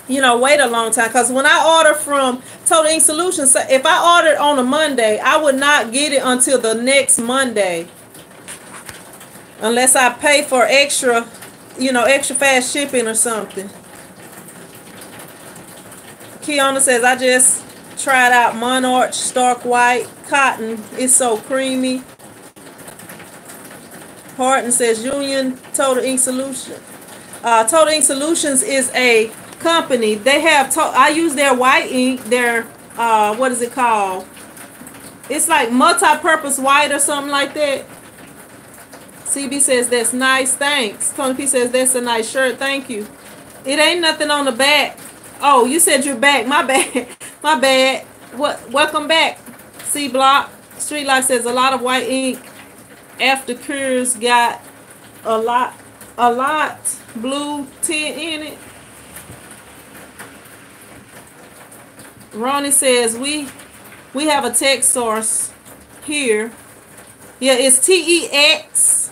wait a long time. Because when I order from Total Ink Solutions, if I ordered on a Monday, I would not get it until the next Monday. Unless I pay for extra fast shipping or something. Kiana says, I just tried out Monarch Stark White Cotton. It's so creamy. Horton says, Union Total Ink Solution. Total Ink Solutions is a company. They have, I use their white ink, their, what is it called? It's like multi-purpose white or something like that. CB says, that's nice, thanks. Tony P says, that's a nice shirt, thank you. It ain't nothing on the back. Oh, you said you're back. My bad. My bad. Welcome back, C Block. Street Light says, a lot of white ink after cures got a lot blue tint in it. Ronnie says we have a text source here. Yeah, it's TEX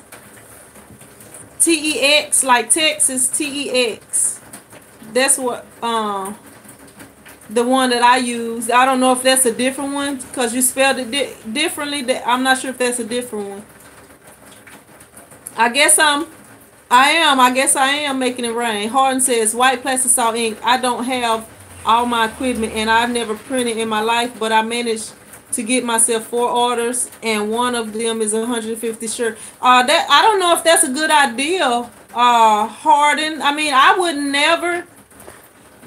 like Texas TEX. That's what the one that I use. I don't know if that's a different one because you spelled it differently. I'm not sure if that's a different one. I guess I guess I am making it rain. Harden says white plastic salt ink. I don't have all my equipment and I've never printed in my life, but I managed to get myself 4 orders and one of them is 150 shirt. That I don't know if that's a good idea. Harden. I mean,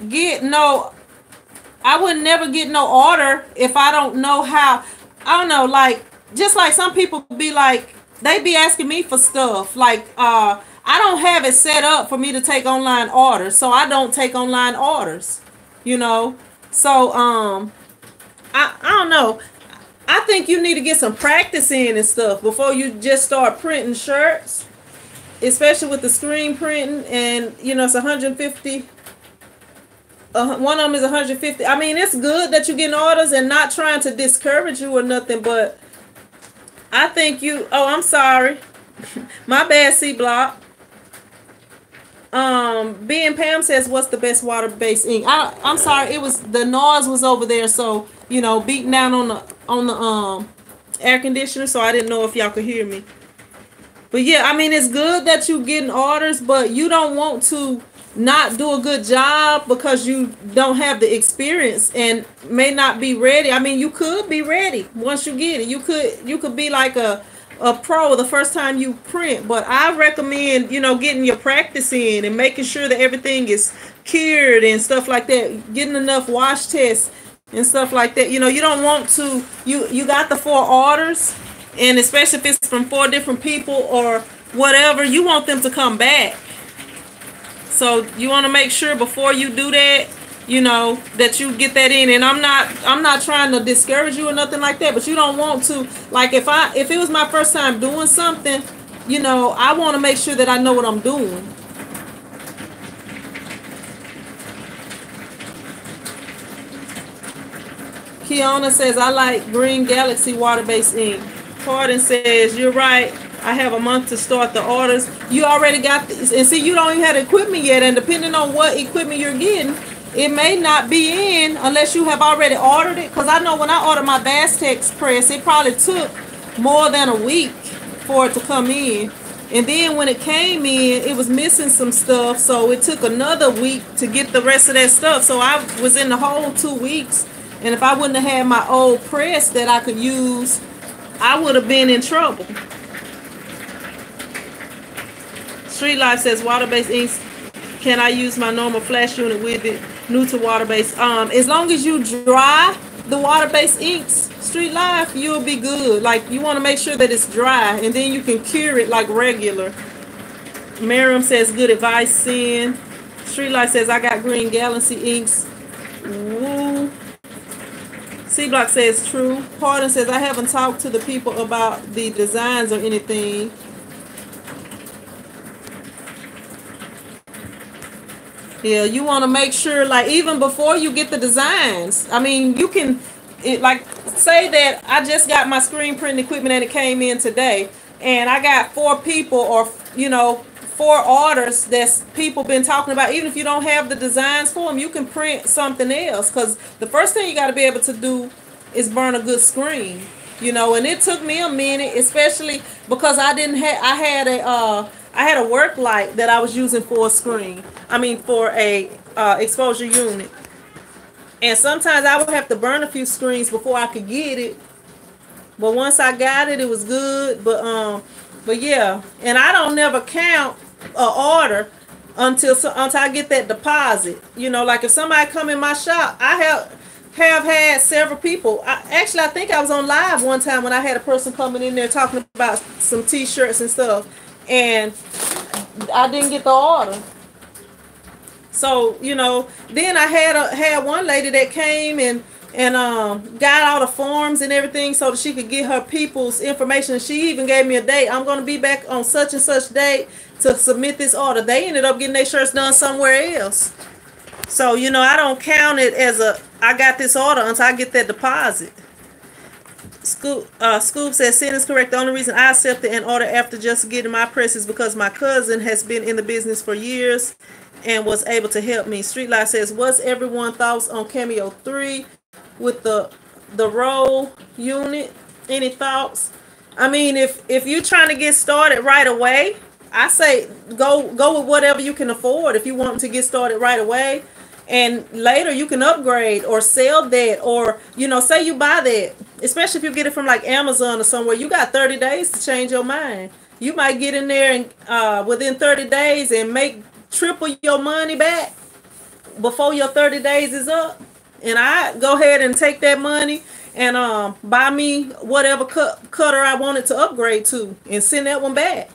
get no I would never get no order if I don't know how. I don't know, like just like some people be like they be asking me for stuff. Like I don't have it set up for me to take online orders, so I don't take online orders. You know, so I don't know. I think you need to get some practice in and stuff before you just start printing shirts, especially with the screen printing. And you know, it's 150. One of them is 150. I mean, it's good that you're getting orders and not trying to discourage you or nothing, but I think you. Oh, I'm sorry, my bad. C Block. B and Pam says, "What's the best water-based ink?" I'm sorry, it was the noise was over there, so you know, beating down on the air conditioner, so I didn't know if y'all could hear me. But yeah, I mean, it's good that you getting orders, but you don't want to not do a good job because you don't have the experience and may not be ready. I mean, you could be ready once you get it. You could be like a pro the first time you print, but I recommend, you know, getting your practice in and making sure that everything is cured and stuff like that, getting enough wash tests and stuff like that. You know, you don't want to, you got the 4 orders, and especially if it's from 4 different people or whatever, you want them to come back. So you want to make sure before you do that, you know, that you get that in. And I'm not trying to discourage you or nothing like that, but you don't want to, like, if it was my first time doing something, you know, I want to make sure that I know what I'm doing. Kiana says, I like Green Galaxy water-based ink. Pardon says, you're right. I have a month to start the orders. You already got this. And see, you don't even have the equipment yet. And depending on what equipment you're getting, it may not be in unless you have already ordered it. Because I know when I ordered my Vastex press, it probably took more than a week for it to come in. And then when it came in, it was missing some stuff. So it took another week to get the rest of that stuff. So I was in the whole 2 weeks. And if I wouldn't have had my old press that I could use, I would have been in trouble. Street Life says, water-based inks, can I use my normal flash unit with it? New to water-based. As long as you dry the water-based inks, Street Life, you'll be good. Like, you want to make sure that it's dry, and then you can cure it like regular. Miriam says, good advice, Sin. Street Life says, I got Green Galaxy inks. Woo. C-Block says, true. Pardon says, I haven't talked to the people about the designs or anything. Yeah, you want to make sure, like, even before you get the designs, I mean, you can, like, say that I just got my screen printing equipment and it came in today, and I got 4 people or, you know, 4 orders that's people been talking about. Even if you don't have the designs for them, you can print something else, because the first thing you got to be able to do is burn a good screen, you know. And it took me a minute, especially because I had a work light that I was using for a screen. I mean, for a exposure unit. And sometimes I would have to burn a few screens before I could get it. But once I got it, it was good. But yeah, and I don't never count an order until I get that deposit. You know, like if somebody come in my shop, I have had several people. I think I was on live one time when I had a person coming in there talking about some t-shirts and stuff, and I didn't get the order. So, you know, then I had one lady that came and got all the forms and everything so that she could get her people's information. She even gave me a date. I'm going to be back on such and such date to submit this order. They ended up getting their shirts done somewhere else. So, I don't count it as I got this order until I get that deposit. Scoop says, sin is correct. The only reason I accepted an order after just getting my press is because my cousin has been in the business for years and was able to help me. Street Life says, what's everyone thoughts on Cameo 3 with the roll unit? Any thoughts? I mean, if you're trying to get started right away, I say go with whatever you can afford if you want to get started right away. And later you can upgrade or sell that, or say you buy that, especially if you get it from like Amazon or somewhere, you got 30 days to change your mind. You might get in there and within 30 days and make triple your money back before your 30 days is up. And I go ahead and take that money and buy me whatever cutter I wanted to upgrade to and send that one back.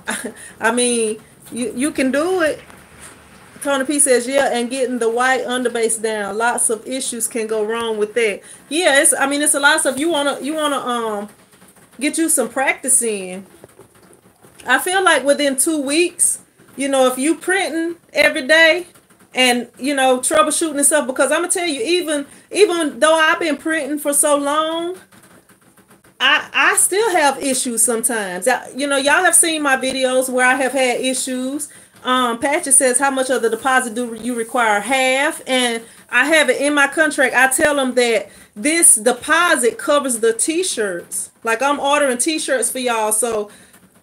I mean, you can do it. Tony P says, yeah, and getting the white underbase down. Lots of issues can go wrong with that. Yeah, it's a lot of stuff. You wanna get you some practice in. I feel like within 2 weeks, if you printing every day and troubleshooting and stuff, because I'm gonna tell you, even though I've been printing for so long, I still have issues sometimes. Y'all have seen my videos where I have had issues. Patches says, how much of the deposit do you require? Half. And I have it in my contract. I tell them that this deposit covers the t-shirts. Like, I'm ordering t-shirts for y'all. So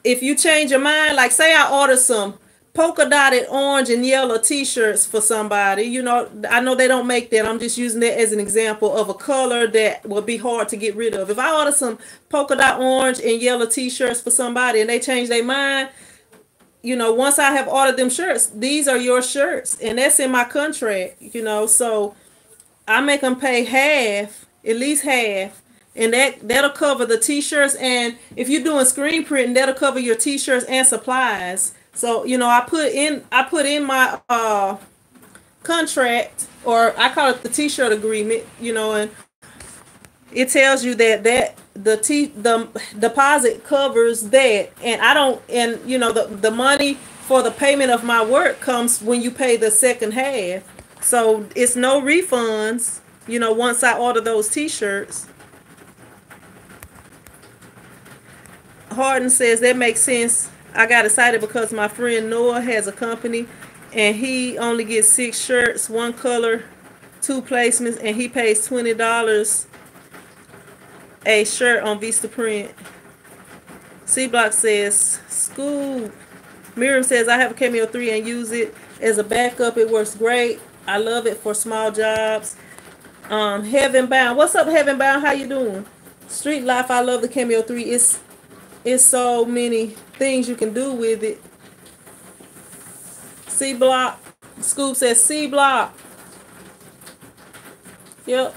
if you change your mind, like say I order some polka dotted orange and yellow t-shirts for somebody, I know they don't make that. I'm just using that as an example of a color that will be hard to get rid of. If I order some polka dot orange and yellow t-shirts for somebody and they change their mind, once I have ordered them shirts, these are your shirts, and that's in my contract, so I make them pay half, at least half, and that'll cover the t-shirts. And if you're doing screen printing, that'll cover your t-shirts and supplies. So, I put in my contract, or I call it the t-shirt agreement, and it tells you that the deposit covers that, and I don't, and the money for the payment of my work comes when you pay the second half. So it's no refunds, once I order those t-shirts. Harden says, that makes sense. I got excited because my friend Noah has a company and he only gets 6 shirts, 1 color, 2 placements, and he pays $20 a shirt on Vista Print. C Block says, school. Miriam says, I have a Cameo 3 and use it as a backup. It works great. I love it for small jobs. Heaven Bound. What's up, Heaven Bound? How you doing? Street Life. I love the Cameo 3. It's so many things you can do with it. C Block. Scoop says C Block. Yep.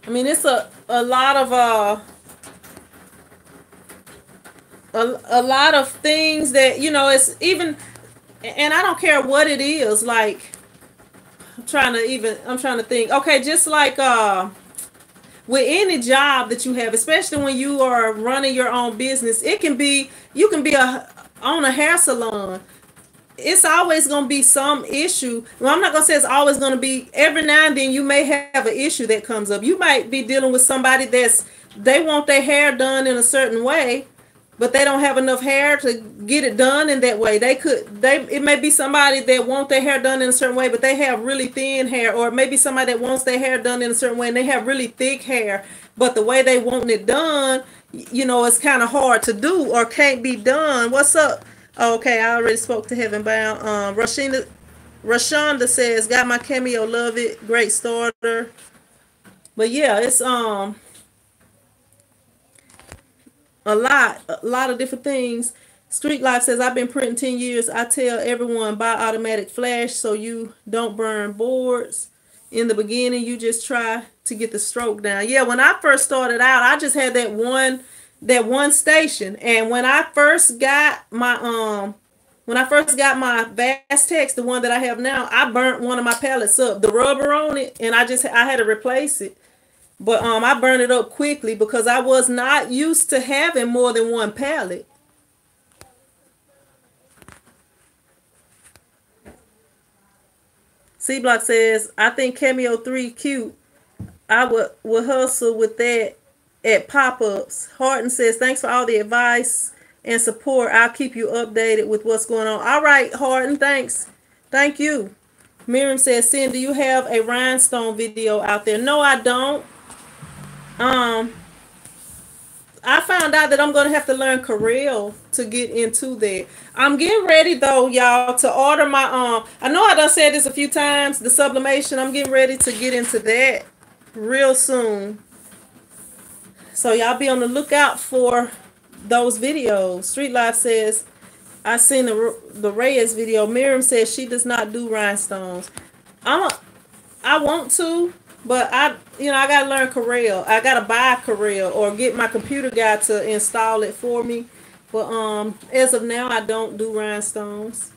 I mean, it's a lot of a lot of things that it's even, and I don't care what it is. Like, I'm trying to think. Okay, just like with any job that you have, especially when you are running your own business, you can be on a hair salon. It's always going to be some issue. Well, I'm not going to say it's always going to be. Every now and then you may have an issue that comes up. You might be dealing with somebody they want their hair done in a certain way, but they don't have enough hair to get it done in that way. It may be somebody that wants their hair done in a certain way, but they have really thin hair, or maybe somebody that wants their hair done in a certain way and they have really thick hair, but the way they want it done, it's kind of hard to do or can't be done. What's up? Okay, I already spoke to Heaven Bound. Rashonda says, got my Cameo, love it, great starter. But yeah, it's a lot of different things. Street Life says, I've been printing 10 years. I tell everyone, buy automatic flash so you don't burn boards. In the beginning, you just try to get the stroke down. Yeah, when I first started out, I just had that one station, and when I first got my Vastex, the one that I have now, I burnt one of my pallets up, the rubber on it, and I had to replace it. But I burned it up quickly because I was not used to having more than one pallet. C Block says, I think Cameo 3 cute. I would hustle with that at pop-ups. Horton says, thanks for all the advice and support. I'll keep you updated with what's going on. All right, Horton, thanks. Thank you. Miriam says, Sin, do you have a rhinestone video out there? No, I don't. I found out that I'm going to have to learn Corel to get into that. I'm getting ready, though, y'all, to order my, I know I done said this a few times, the sublimation. I'm getting ready to get into that real soon. So y'all be on the lookout for those videos. Street Life says, I seen the Reyes video. Miriam says she does not do rhinestones. I want to, but I gotta learn Corel. I gotta buy Corel or get my computer guy to install it for me. But as of now, I don't do rhinestones.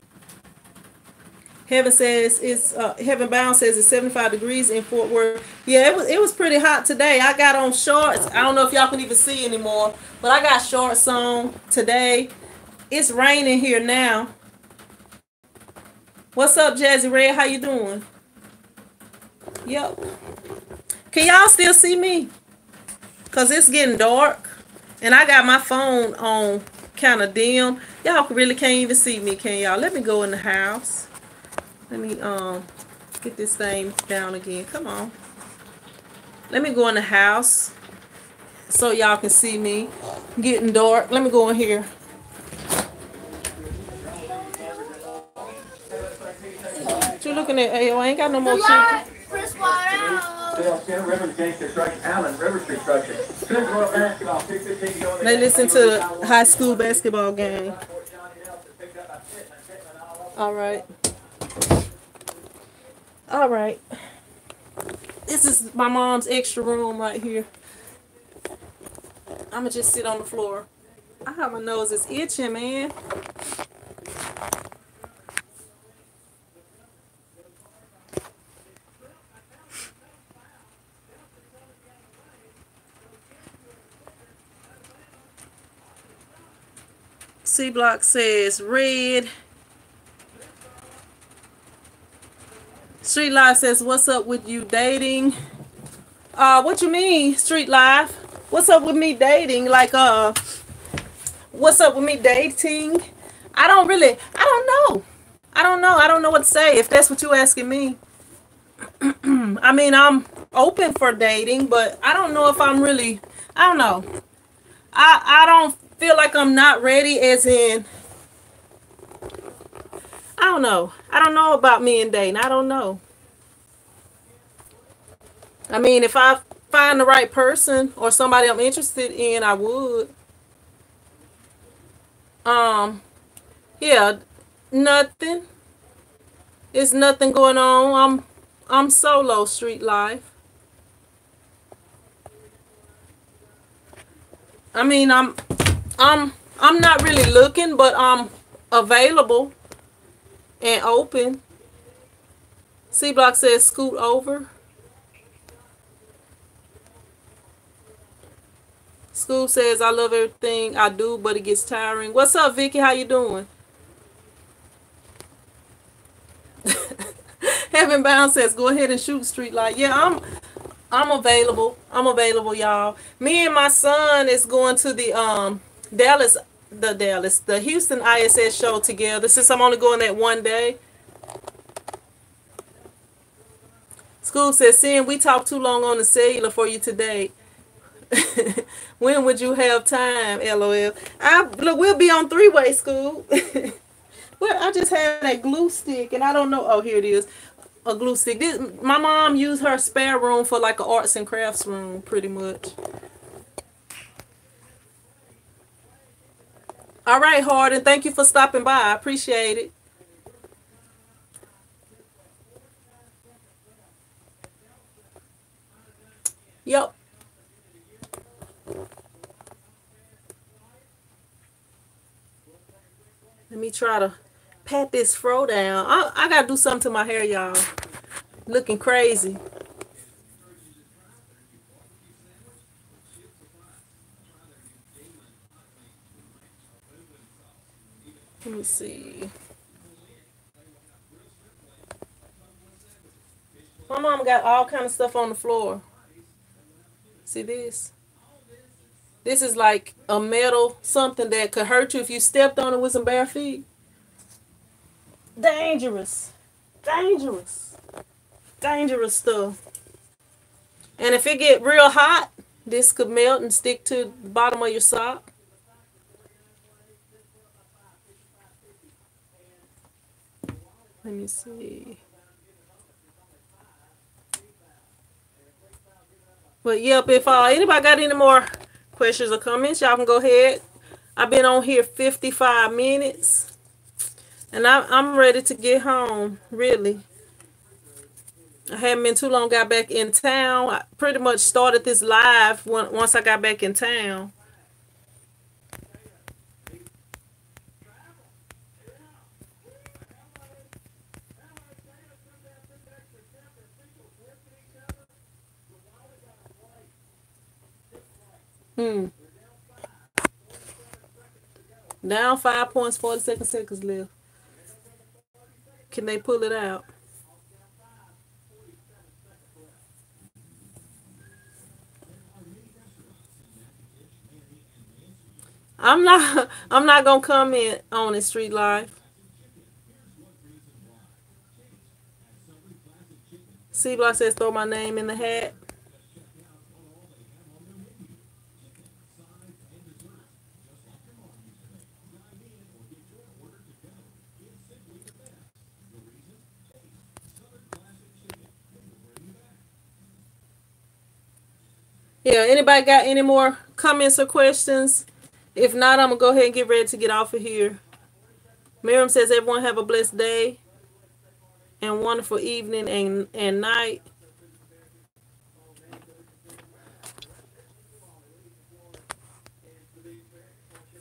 Heaven says it's Heaven Bound says it's 75 degrees in Fort Worth. Yeah, it was pretty hot today. I got on shorts. I don't know if y'all can even see anymore, but I got shorts on today. It's raining here now. What's up, Jazzy Red? How you doing? Yep. Can y'all still see me? Cause it's getting dark, and I got my phone on kind of dim. Y'all really can't even see me, can y'all? Let me go in the house. Let me get this thing down again. Come on. Let me go in the house so y'all can see me. Getting dark. Let me go in here. What you looking at? Hey, I ain't got no more chicken. They listen to the high school basketball game. All right. All right. This is my mom's extra room right here. I'm gonna just sit on the floor. I have my nose is itching, man. C Block says red. Street Life says, what's up with you dating? What you mean, Street Life? What's up with me dating? Like, what's up with me dating? I don't know. I don't know what to say, if that's what you asking me. I mean, I'm open for dating, but I don't know if I'm really, I don't know. I don't feel like I'm not ready, as in, I don't know. I don't know about me and dating. I don't know. I mean, if I find the right person or somebody I'm interested in, I would. Yeah, nothing. It's nothing going on. I'm solo, Street Life. I mean, I'm not really looking, but I'm available and open. C Block says scoot over. School says I love everything I do, but it gets tiring. What's up, Vicky? How you doing? Heaven Bound says go ahead and shoot, Street Light. Yeah, I'm available. I'm available, y'all. Me and my son is going to the the Houston ISS show together, since I'm only going that one day. School says, Sin, we talked too long on the cellular for you today. When would you have time? LOL. Look, we'll be on three-way, School. Well, I just have that glue stick, and I don't know. Oh, here it is. A glue stick. My mom used her spare room for like an arts and crafts room, pretty much. All right, Harden. Thank you for stopping by. I appreciate it. Yep. Let me try to pat this fro down. I gotta do something to my hair, y'all. Looking crazy. Let me see. My mom got all kind of stuff on the floor. See this? This is like a metal something that could hurt you if you stepped on it with some bare feet. Dangerous. Dangerous. Dangerous stuff. And if it get real hot, this could melt and stick to the bottom of your sock. Let me see. But yep, if anybody got any more questions or comments, y'all can go ahead. I've been on here 55 minutes. And I'm ready to get home, really. I haven't been too long, got back in town. I pretty much started this live once I got back in town. Down 5 points, 42 seconds left. Can they pull it out? I'm not gonna comment on it, Street Life. C Block says throw my name in the hat. Yeah, anybody got any more comments or questions? If not, I'm gonna go ahead and get ready to get off of here. Miriam says everyone have a blessed day and wonderful evening and night.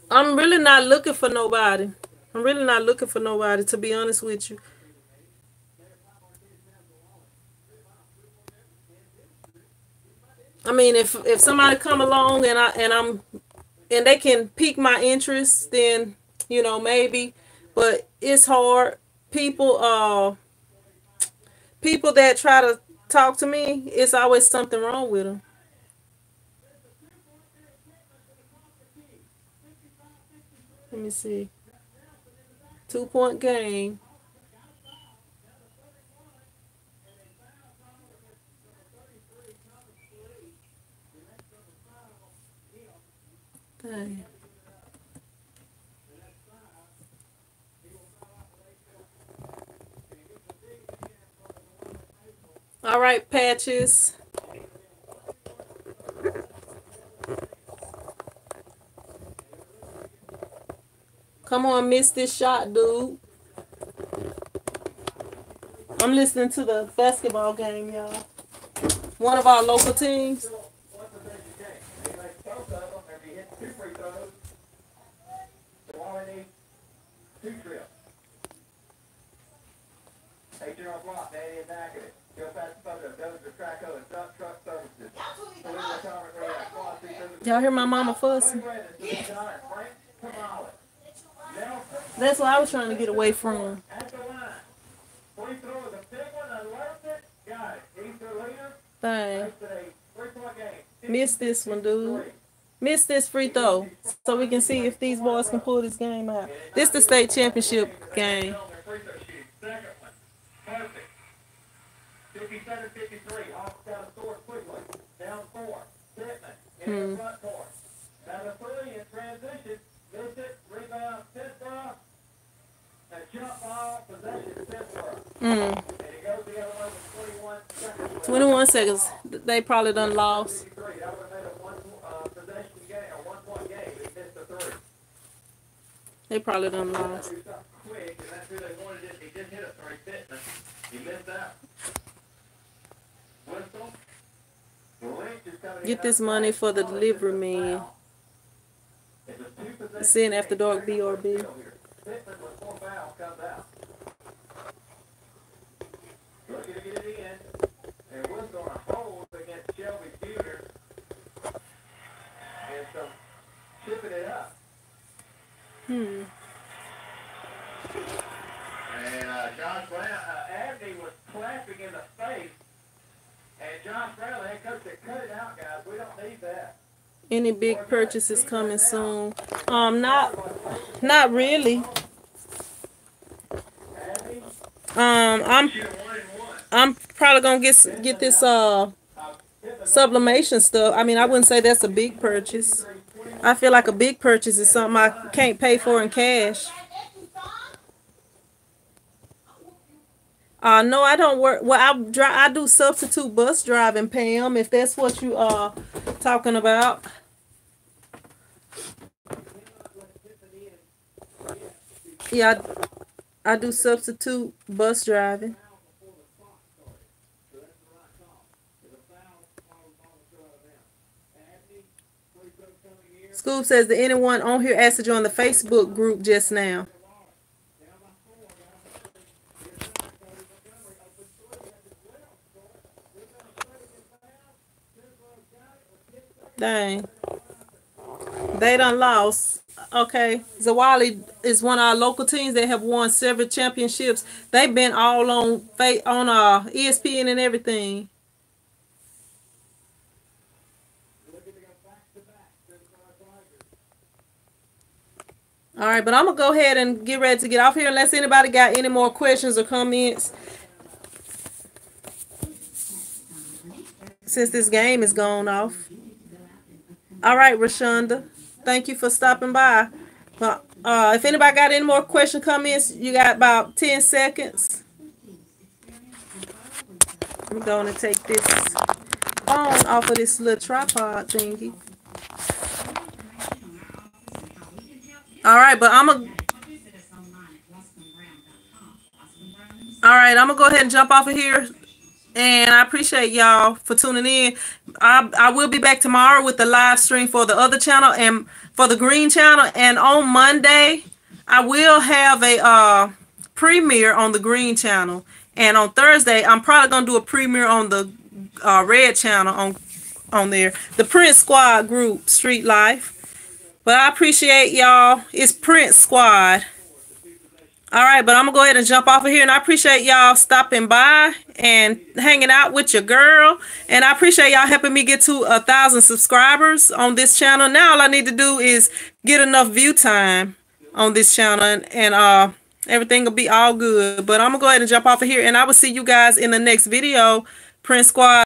I'm really not looking for nobody. I'm really not looking for nobody, to be honest with you. I mean, if somebody come along and they can pique my interest, then maybe. But it's hard. People that try to talk to me, it's always something wrong with them. Let me see. 2 point game. Dang. All right, Patches. Come on, miss this shot, dude. I'm listening to the basketball game, y'all. One of our local teams. Y'all hear my mama fussing? That's what I was trying to get away from. Dang. Miss this one, dude. Miss this free throw so we can see if these boys can pull this game out. This is the state championship game. Hmm. Mm. 21 seconds. They probably done lost. They probably done lost. Get this money for the delivery man. Send after dark BRB. Hmm. And Josh Abney was clapping in the face Any big purchases coming soon? Not really. I'm probably gonna get this sublimation stuff. I mean, I wouldn't say that's a big purchase. I feel like a big purchase is something I can't pay for in cash. No, I don't work. Well, I do substitute bus driving, Pam. If that's what you are talking about. Yeah, I do substitute bus driving. Scoop says, did anyone on here ask to join the Facebook group just now? Dang. They done lost. Okay. Zawali is one of our local teams that have won several championships. They've been all on ESPN and everything. All right, but I'm gonna go ahead and get ready to get off here unless anybody got any more questions or comments since this game is going off. All right, Rashonda, thank you for stopping by. But if anybody got any more question comments, you got about 10 seconds. I'm going to take this phone off of this little tripod thingy. All right, but I'm gonna go ahead and jump off of here. And I appreciate y'all for tuning in. I will be back tomorrow with the live stream for the other channel and for the green channel. And on Monday, I will have a premiere on the green channel. And on Thursday, I'm probably gonna do a premiere on the red channel on there. The Prince Squad group, Street Life. But I appreciate y'all. It's Prince Squad. All right, but I'm going to go ahead and jump off of here. And I appreciate y'all stopping by and hanging out with your girl. And I appreciate y'all helping me get to 1,000 subscribers on this channel. Now all I need to do is get enough view time on this channel. And everything will be all good. But I'm going to go ahead and jump off of here. And I will see you guys in the next video. Prince Squad.